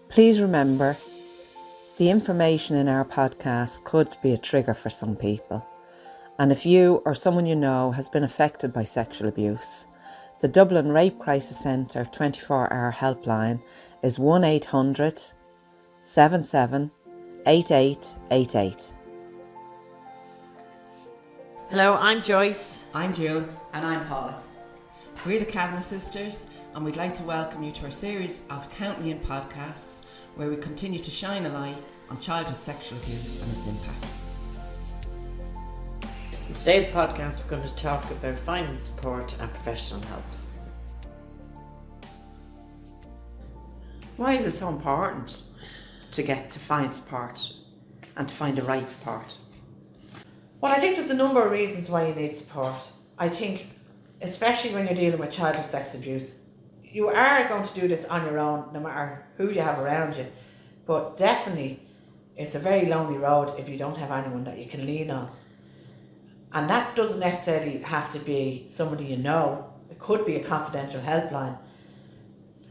Please remember, the information in our podcast could be a trigger for some people. And if you or someone you know has been affected by sexual abuse, the Dublin Rape Crisis Centre 24-hour helpline is 1800 77 8888. Hello, I'm Joyce. I'm June. And I'm Paula. We're the Kavanagh sisters, and we'd like to welcome you to our series of Counting podcasts, where we continue to shine a light on childhood sexual abuse and its impacts. In today's podcast, we're going to talk about finding support and professional help. Why is it so important to find support and to find the right support? Well, I think there's a number of reasons why you need support. I think, especially when you're dealing with childhood sex abuse, you are going to do this on your own, no matter who you have around you. But definitely, it's a very lonely road if you don't have anyone that you can lean on. And that doesn't necessarily have to be somebody you know. It could be a confidential helpline.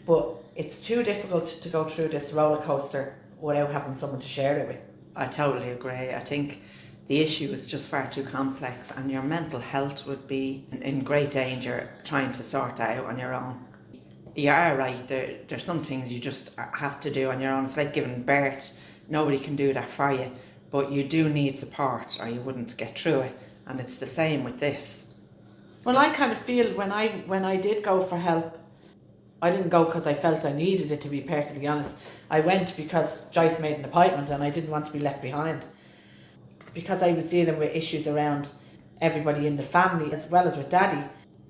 But it's too difficult to go through this roller coaster without having someone to share it with. I totally agree. I think the issue is just far too complex, and your mental health would be in great danger trying to sort that out on your own. You are right, there's some things you just have to do on your own. It's like giving birth. Nobody can do that for you, but you do need support or you wouldn't get through it. And it's the same with this. Well, I kind of feel when I did go for help, I didn't go because I felt I needed it, to be perfectly honest. I went because Joyce made an appointment and I didn't want to be left behind. Because I was dealing with issues around everybody in the family as well as with Daddy.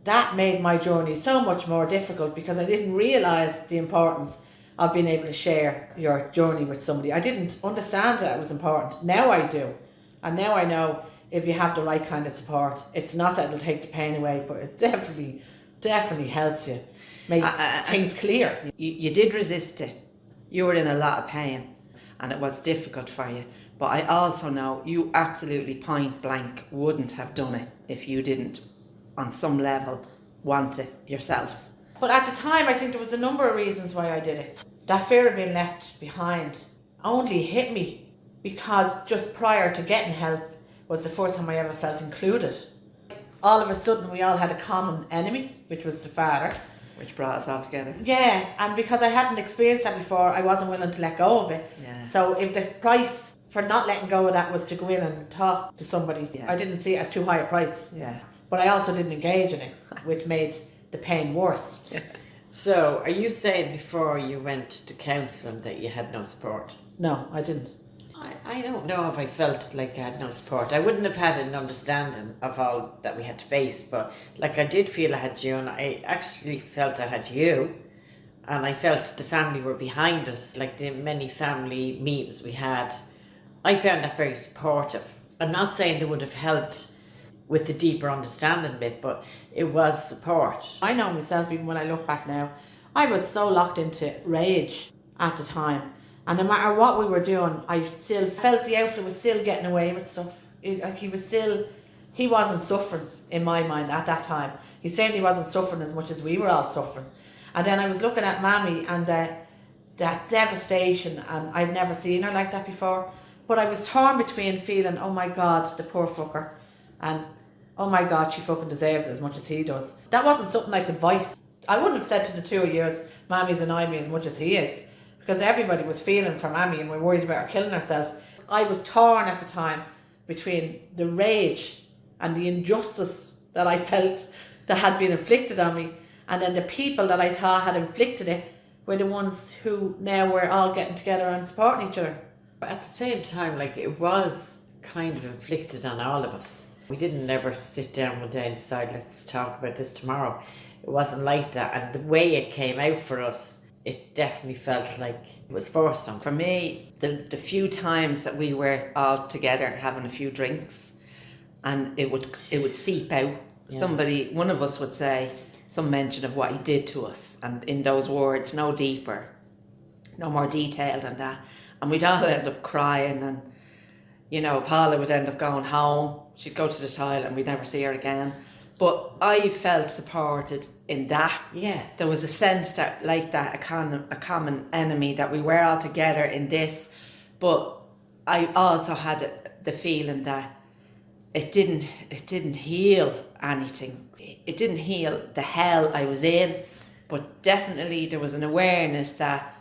That made my journey so much more difficult because I didn't realise the importance of being able to share your journey with somebody. I didn't understand that it was important. Now I do. And now I know if you have the right kind of support, it's not that it'll take the pain away, but it definitely helps you make things clear. You did resist it. You were in a lot of pain and it was difficult for you. But I also know you absolutely point blank wouldn't have done it if you didn't, on some level, want it yourself. But at the time, I think there was a number of reasons why I did it. That fear of being left behind only hit me because just prior to getting help was the first time I ever felt included. All of a sudden, we all had a common enemy, which was the father. Which brought us all together. Yeah, and because I hadn't experienced that before, I wasn't willing to let go of it. Yeah. So if the price for not letting go of that was to go in and talk to somebody, I didn't see it as too high a price. Yeah. But I also didn't engage in it, which made the pain worse. Yeah. So, are you saying before you went to counselling that you had no support? No, I didn't. I don't know if I felt like I had no support. I wouldn't have had an understanding of all that we had to face, but like I did feel I had you, and I actually felt I had you, and I felt the family were behind us. Like the many family meetings we had, I found that very supportive. I'm not saying they would have helped with the deeper understanding bit, but it was support. I know myself, even when I look back now, I was so locked into rage at the time. And no matter what we were doing, I still felt the outfit was still getting away with stuff. He wasn't suffering in my mind at that time. He certainly wasn't suffering as much as we were all suffering. And then I was looking at Mammy and that devastation, and I'd never seen her like that before. But I was torn between feeling, oh my God, the poor fucker, and oh my God, she fucking deserves it as much as he does. That wasn't something I could voice. I wouldn't have said to the two of you, Mammy's annoying me as much as he is, because everybody was feeling for Mammy and we're worried about her killing herself. I was torn at the time between the rage and the injustice that I felt that had been inflicted on me, and then the people that I thought had inflicted it were the ones who now were all getting together and supporting each other. But at the same time, like, it was kind of inflicted on all of us. We didn't ever sit down one day and decide, let's talk about this tomorrow. It wasn't like that, and the way it came out for us, it definitely felt like it was forced on. For me, the few times that we were all together having a few drinks, and it would seep out. Yeah. One of us would say some mention of what he did to us, and in those words, no deeper, no more detail than that. And we'd all end up crying, and Paula would end up going home. She'd go to the toilet and we'd never see her again. But I felt supported in that. Yeah. There was a sense that, like that, a common enemy, that we were all together in this. But I also had the feeling that it didn't heal anything. It didn't heal the hell I was in. But definitely there was an awareness that,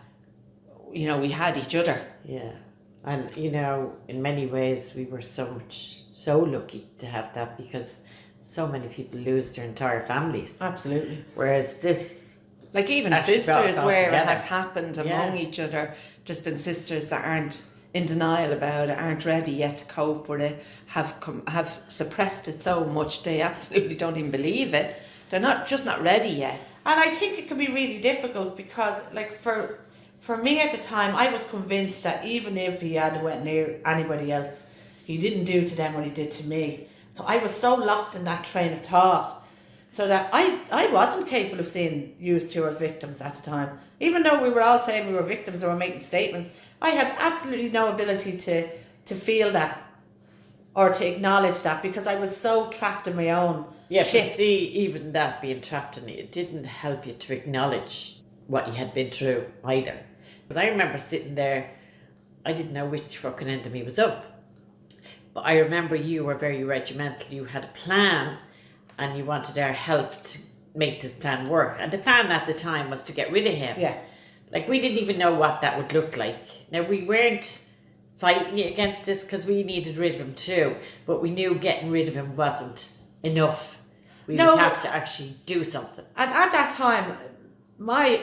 you know, we had each other. Yeah. And, you know, in many ways we were so lucky to have that, because so many people lose their entire families. Absolutely. Whereas this, like even actually brought us sisters all where together. it has happened among each other, there's been sisters that aren't in denial about it, aren't ready yet to cope with it, have suppressed it so much they absolutely don't even believe it. They're not ready yet. And I think it can be really difficult because, like, for me at the time, I was convinced that even if he had went near anybody else, he didn't do to them what he did to me. So I was so locked in that train of thought, so that I wasn't capable of seeing you two as victims at the time. Even though we were all saying we were victims or were making statements, I had absolutely no ability to feel that or to acknowledge that, because I was so trapped in my own but shit. see, even that, being trapped in it didn't help you to acknowledge what you had been through either. Because I remember sitting there, I didn't know which fucking end of me was up. But I remember you were very regimental. You had a plan and you wanted our help to make this plan work. And the plan at the time was to get rid of him. Yeah. Like, we didn't even know what that would look like. Now, we weren't fighting against this because we needed rid of him too. But we knew getting rid of him wasn't enough. We would have to actually do something. And at that time, my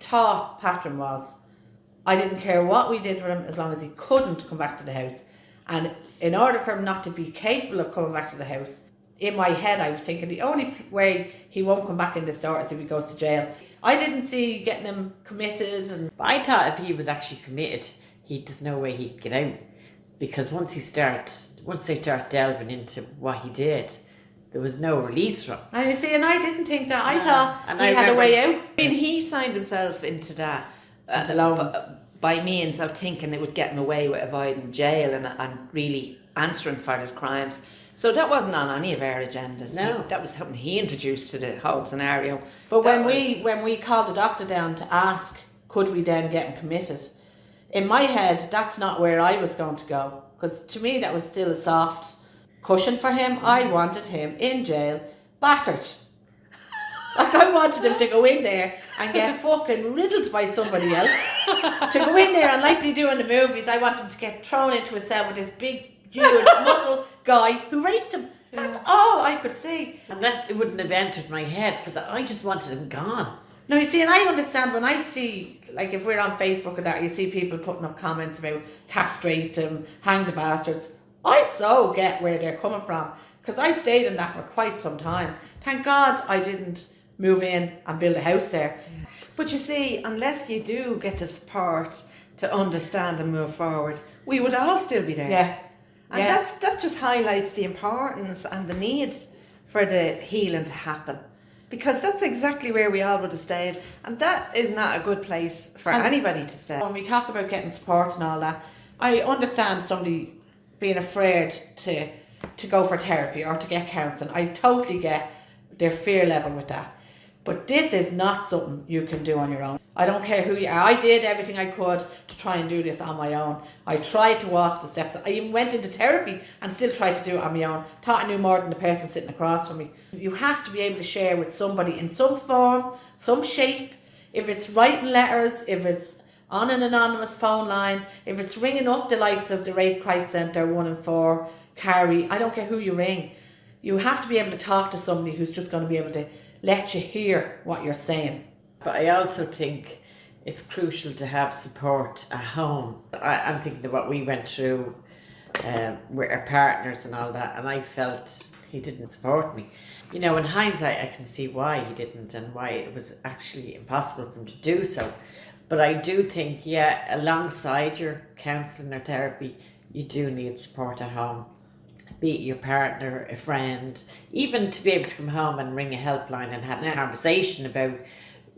thought pattern was, I didn't care what we did with him as long as he couldn't come back to the house. And in order for him not to be capable of coming back to the house, in my head I was thinking the only way he won't come back in this door is if he goes to jail. I didn't see getting him committed. But I thought if he was actually committed, there's no way he'd get out. Because once they start delving into what he did, there was no release from him. And you see, and I didn't think that. I thought And he I had a way out. I mean, he signed himself into that Into loans. by means of thinking it would get him away with avoiding jail and really answering for his crimes. So that wasn't on any of our agendas. No. That was something he introduced to the whole scenario. But That when we called the doctor down to ask, could we then get him committed? In my head, that's not where I was going to go. Because to me, that was still a soft cushion for him. I wanted him in jail, battered. Like, I wanted him to go in there and get fucking riddled by somebody else. To go in there, and like they do in the movies, I want him to get thrown into a cell with this big, huge muscle guy who raped him. That's all I could see. And that, it wouldn't have entered my head because I just wanted him gone. No, you see, and I understand when I see, like, if we're on Facebook and that, you see people putting up comments about castrate them, hang the bastards. I so get where they're coming from, because I stayed in that for quite some time. Thank God I didn't move in and build a house there. But you see, unless you do get the support to understand and move forward, we would all still be there. Yeah. And Yeah. that just highlights the importance and the need for the healing to happen. Because that's exactly where we all would have stayed. And that is not a good place for anybody to stay. When we talk about getting support and all that, I understand somebody being afraid to go for therapy or to get counselling. I totally get their fear level with that. But this is not something you can do on your own. I don't care who you are. I did everything I could to try and do this on my own. I tried to walk the steps. I even went into therapy and still tried to do it on my own. Thought I knew more than the person sitting across from me. You have to be able to share with somebody in some form, some shape. If it's writing letters, if it's on an anonymous phone line, if it's ringing up the likes of the Rape Crisis Centre 1 and 4, Carrie, I don't care who you ring. You have to be able to talk to somebody who's just going to be able to let you hear what you're saying. But I also think it's crucial to have support at home. I'm thinking of what we went through with our partners and all that, and I felt he didn't support me. You know, in hindsight, I can see why he didn't and why it was actually impossible for him to do so. But I do think, yeah, alongside your counselling or therapy, you do need support at home. Be it your partner, a friend, even to be able to come home and ring a helpline and have a conversation about,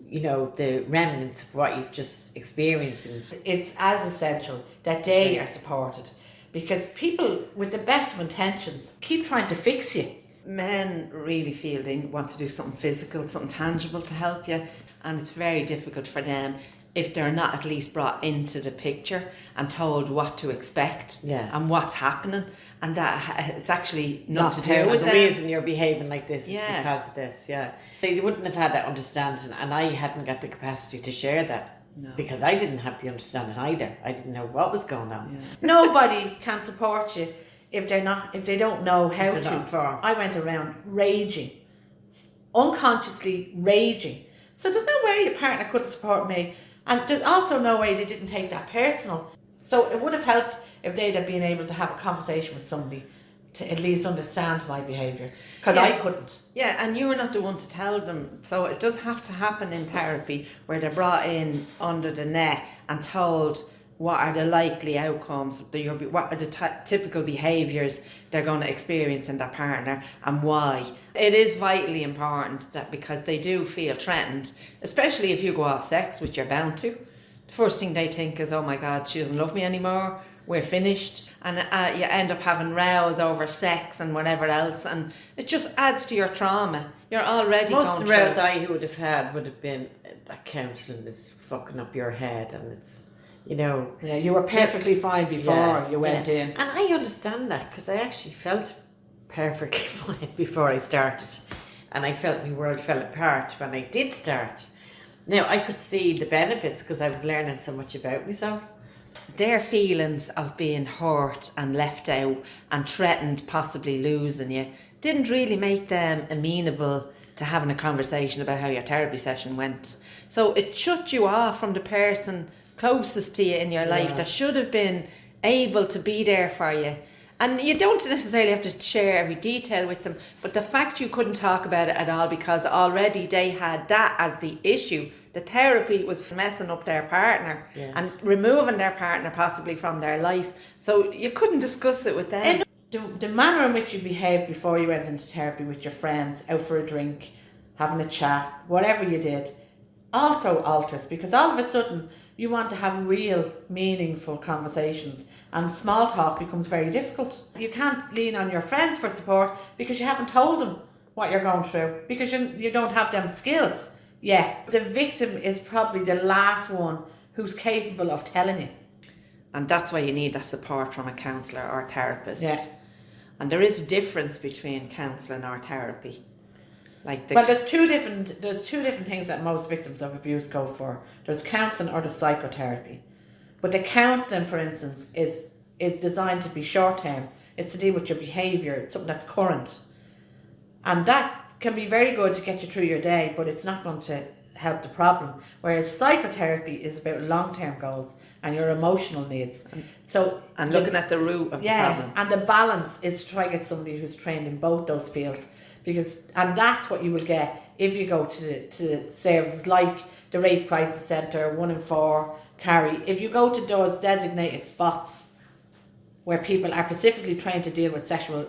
you know, the remnants of what you've just experienced. It's as essential that they are supported, because people with the best of intentions keep trying to fix you. Men really feel they want to do something physical, something tangible to help you, and it's very difficult for them if they're not at least brought into the picture and told what to expect and what's happening, and that it's actually not to do with the them. reason you're behaving like this is because of this. They wouldn't have had that understanding, and I hadn't got the capacity to share that. No. Because I didn't have the understanding either. I didn't know what was going on. Nobody can support you if they don't know how to. I went around raging, unconsciously raging. So there's no way your partner could support me, and there's also no way they didn't take that personal. So it would have helped if they'd have been able to have a conversation with somebody to at least understand my behaviour, because I couldn't. Yeah, and you were not the one to tell them. So it does have to happen in therapy, where they're brought in under the net and told what are the likely outcomes, what are the typical behaviours they're going to experience in their partner, and why. It is vitally important that, because they do feel threatened, especially if you go off sex, which you're bound to. The first thing they think is, oh my God, she doesn't love me anymore, we're finished, and you end up having rows over sex and whatever else, and it just adds to your trauma. You're already most of the rows I would have had would have been that counselling is fucking up your head, and it's, you know. Yeah, you were perfectly fine before you went in. And I understand that, because I actually felt perfectly fine before I started, and I felt my world fell apart when I did start. Now I could see the benefits because I was learning so much about myself. Their feelings of being hurt and left out and threatened possibly losing you didn't really make them amenable to having a conversation about how your therapy session went. So it shut you off from the person closest to you in your life that should have been able to be there for you. And you don't necessarily have to share every detail with them, but the fact you couldn't talk about it at all because already they had that as the issue. The therapy was messing up their partner and removing their partner possibly from their life. So you couldn't discuss it with them. And the manner in which you behaved before you went into therapy with your friends, out for a drink, having a chat, whatever you did, also alters, because all of a sudden you want to have real, meaningful conversations, and small talk becomes very difficult. You can't lean on your friends for support because you haven't told them what you're going through, because you don't have them skills. Yeah, the victim is probably the last one who's capable of telling you. And that's why you need that support from a counsellor or a therapist. Yeah. And there is a difference between counselling or therapy. Well, there's two different things that most victims of abuse go for. There's counselling or the psychotherapy. But the counselling, for instance, is designed to be short term. It's to deal with your behaviour, something that's current. And that can be very good to get you through your day, but it's not going to help the problem. Whereas psychotherapy is about long-term goals and your emotional needs. And looking at the root of the problem. And the balance is to try to get somebody who's trained in both those fields. And that's what you will get if you go to services like the Rape Crisis Centre, 1 in 4, Carry. If you go to those designated spots where people are specifically trained to deal with sexual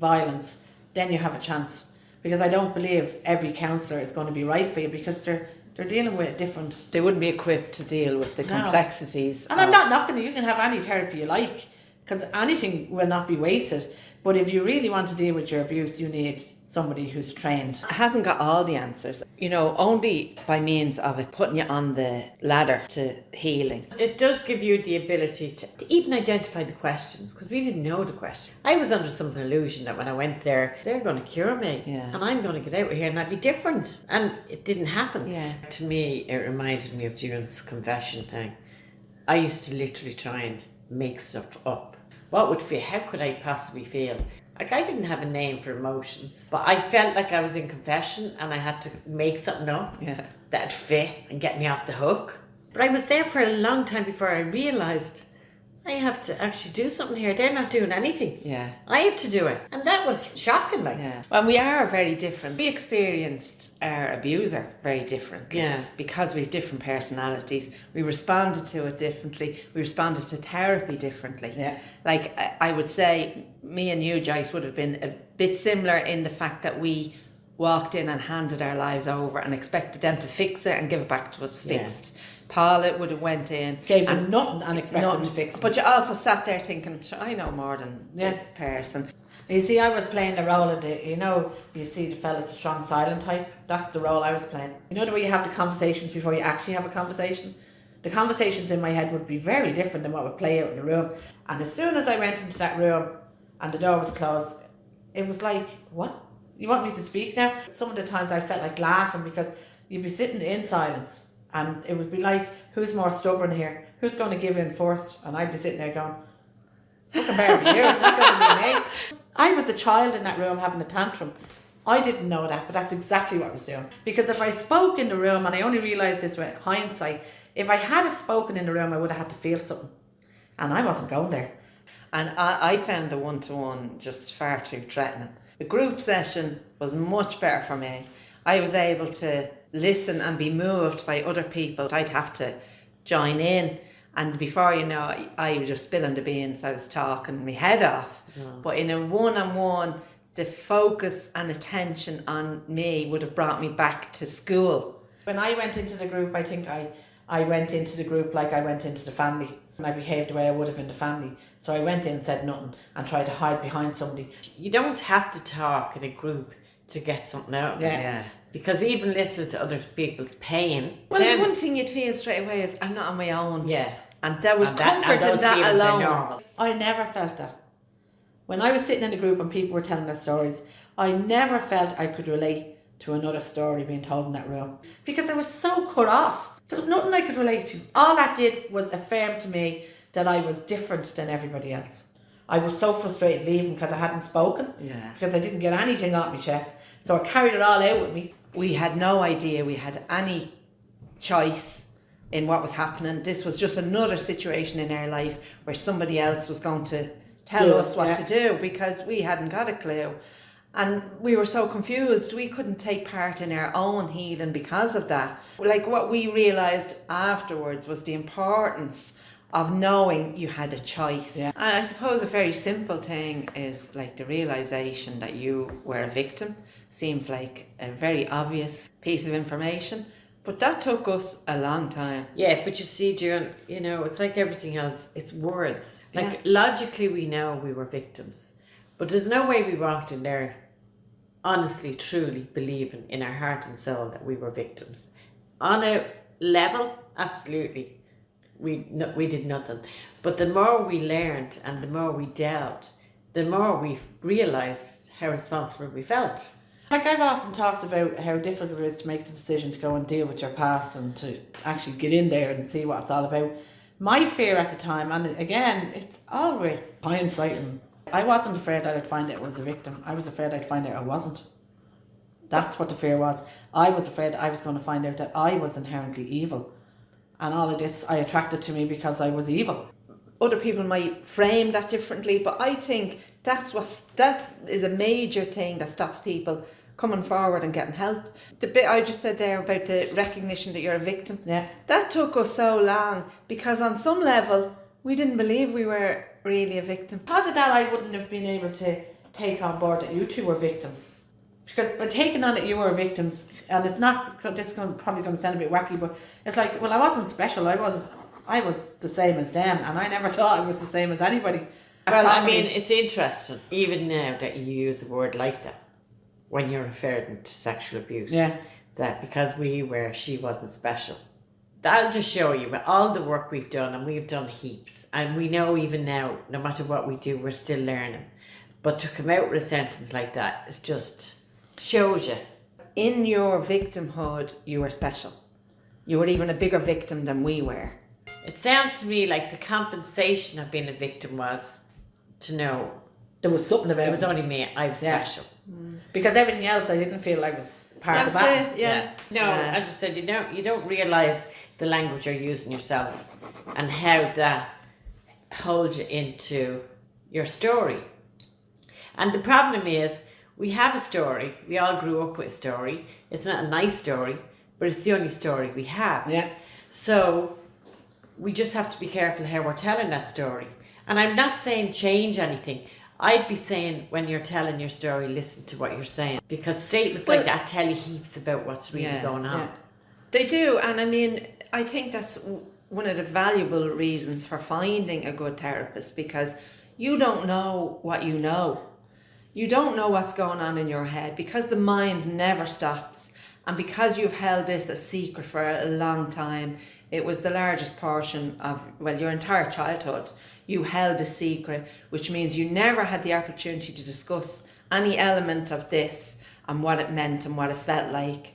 violence, then you have a chance. Because I don't believe every counsellor is going to be right for you, because they're dealing with different... They wouldn't be equipped to deal with the complexities. And I'm not knocking it. You can have any therapy you like, because anything will not be wasted. But if you really want to deal with your abuse, you need somebody who's trained. It hasn't got all the answers. Only by means of it putting you on the ladder to healing. It does give you the ability to even identify the questions, because we didn't know the question. I was under some illusion that when I went there, they're going to cure me and I'm going to get out of here and I'd be different. And it didn't happen. Yeah. To me, it reminded me of June's confession thing. I used to literally try and make stuff up. How could I possibly feel? Like, I didn't have a name for emotions, but I felt like I was in confession and I had to make something up that'd fit and get me off the hook. But I was there for a long time before I realised I have to actually do something here. They're not doing anything. Yeah. I have to do it. And that was shocking. Well, we are very different. We experienced our abuser very differently. Yeah. Because we have different personalities. We responded to it differently. We responded to therapy differently. Yeah. Like, I would say, me and you, Joyce, would have been a bit similar in the fact that we walked in and handed our lives over and expected them to fix it and give it back to us fixed. Yeah. Paula would have went in, gave them nothing and expected them to fix it. But you also sat there thinking, I know more than this person. You see, I was playing the role of the, you see the fella's a strong silent type. That's the role I was playing. You know the way you have the conversations before you actually have a conversation? The conversations in my head would be very different than what would play out in the room. And as soon as I went into that room and the door was closed, it was like, what? You want me to speak now? Some of the times I felt like laughing because you'd be sitting in silence and it would be like, who's more stubborn here? Who's going to give in first? And I'd be sitting there going, fucking better be you, it's not going to be me. I was a child in that room having a tantrum. I didn't know that, but that's exactly what I was doing. Because if I spoke in the room, and I only realised this with hindsight, if I had have spoken in the room, I would have had to feel something. And I wasn't going there. And I found the one-to-one just far too threatening. The group session was much better for me. I was able to listen and be moved by other people. I'd have to join in. And before you know it, I was just spilling the beans. I was talking my head off. But in a one-on-one, the focus and attention on me would have brought me back to school. When I went into the group, I think I went into the group like I went into the family. And I behaved the way I would have in the family. So I went in, said nothing, and tried to hide behind somebody. You don't have to talk in a group to get something out of it. Yeah. Because even listening to other people's pain. Well, one thing you'd feel straight away is, I'm not on my own. Yeah. And there was comfort in those that feelings are alone. normal. I never felt that. When I was sitting in a group and people were telling their stories, I never felt I could relate to another story being told in that room. Because I was so cut off. There was nothing I could relate to. All that did was affirm to me that I was different than everybody else. I was so frustrated leaving because I hadn't spoken. Yeah. Because I didn't get anything off my chest. So I carried it all out with me. We had no idea we had any choice in what was happening. This was just another situation in our life where somebody else was going to tell us what to do because we hadn't got a clue. And we were so confused, we couldn't take part in our own healing because of that. Like what we realised afterwards was the importance of knowing you had a choice. Yeah. And I suppose a very simple thing is like the realisation that you were a victim. Seems like a very obvious piece of information, but that took us a long time. Yeah, but you see, June, it's like everything else, it's words. Like logically we know we were victims, but there's no way we walked in there honestly, truly believing in our heart and soul that we were victims. On a level, absolutely, we did nothing. But the more we learned and the more we delved, the more we realised how responsible we felt. Like I've often talked about how difficult it is to make the decision to go and deal with your past and to actually get in there and see what it's all about. My fear at the time, and again, it's all with hindsight, and I wasn't afraid that I'd find out I was a victim. I was afraid I'd find out I wasn't. That's what the fear was. I was afraid I was going to find out that I was inherently evil. And all of this I attracted to me because I was evil. Other people might frame that differently, but I think that is a major thing that stops people coming forward and getting help. The bit I just said there about the recognition that you're a victim, that took us so long because on some level we didn't believe we were really a victim. Because of that, I wouldn't have been able to take on board that you two were victims. Because by taking on that you were victims, and it's not, this is probably going to sound a bit wacky, but it's like, well, I wasn't special, I was the same as them, and I never thought I was the same as anybody. Well, I mean, it's interesting, even now that you use a word like that, when you're referring to sexual abuse, that because she wasn't special. That'll just show you with all the work we've done, and we've done heaps, and we know even now, no matter what we do, we're still learning. But to come out with a sentence like that, it just shows you. In your victimhood, you were special. You were even a bigger victim than we were. It sounds to me like the compensation of being a victim was to know there was something about it was only me, I was special. Because everything else I didn't feel like was part of that. No, as you said, you don't realise the language you're using yourself and how that holds you into your story. And the problem is, we have a story, we all grew up with a story. It's not a nice story, but it's the only story we have. Yeah. So we just have to be careful how we're telling that story. And I'm not saying change anything. I'd be saying when you're telling your story, listen to what you're saying. Because statements like that tell you heaps about what's really going on. Yeah. They do, and I mean, I think that's one of the valuable reasons for finding a good therapist, because you don't know what you know. You don't know what's going on in your head because the mind never stops. And because you've held this a secret for a long time, it was the largest portion of, well, your entire childhood, you held a secret, which means you never had the opportunity to discuss any element of this and what it meant and what it felt like.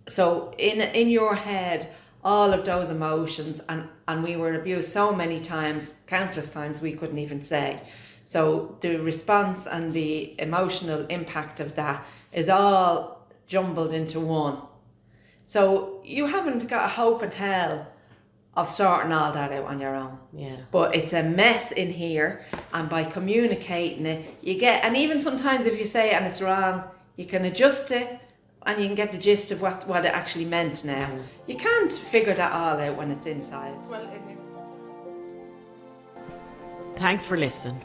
So in your head, all of those emotions, and we were abused so many times, countless times we couldn't even say. So the response and the emotional impact of that is all jumbled into one. So you haven't got a hope in hell of sorting all that out on your own. Yeah. But it's a mess in here, and by communicating it, you get, and even sometimes if you say it and it's wrong, you can adjust it and you can get the gist of what it actually meant now. You can't figure that all out when it's inside. Thanks for listening.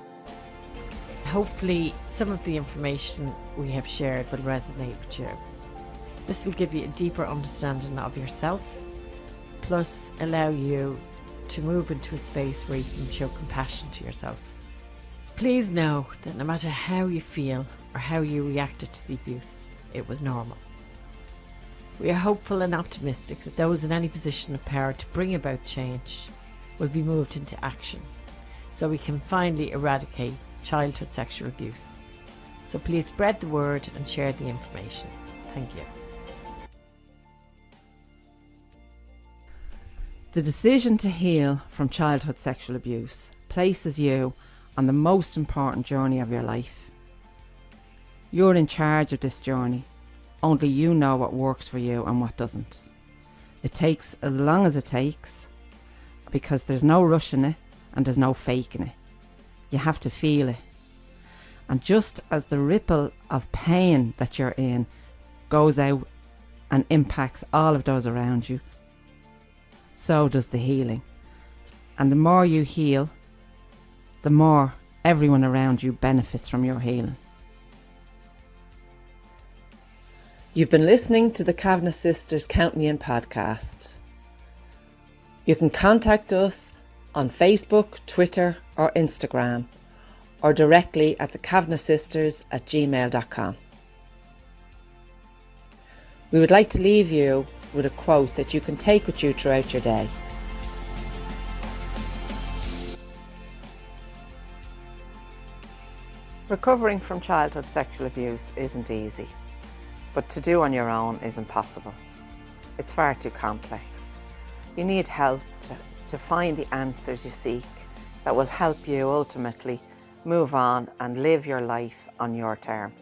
Hopefully some of the information we have shared will resonate with you. This will give you a deeper understanding of yourself, plus allow you to move into a space where you can show compassion to yourself. Please know that no matter how you feel or how you reacted to the abuse, it was normal. We are hopeful and optimistic that those in any position of power to bring about change will be moved into action, so we can finally eradicate childhood sexual abuse. So please spread the word and share the information. Thank you. The decision to heal from childhood sexual abuse places you on the most important journey of your life. You're in charge of this journey. Only you know what works for you and what doesn't. It takes as long as it takes, because there's no rushing it and there's no faking it. You have to feel it. And just as the ripple of pain that you're in goes out and impacts all of those around you, so does the healing. And the more you heal, the more everyone around you benefits from your healing. You've been listening to the Kavanagh Sisters Count Me In podcast. You can contact us on Facebook, Twitter or Instagram, or directly at thekavanaghsisters@gmail.com. We would like to leave you with a quote that you can take with you throughout your day. Recovering from childhood sexual abuse isn't easy, but to do on your own is impossible. It's far too complex. You need help to find the answers you seek that will help you ultimately move on and live your life on your terms.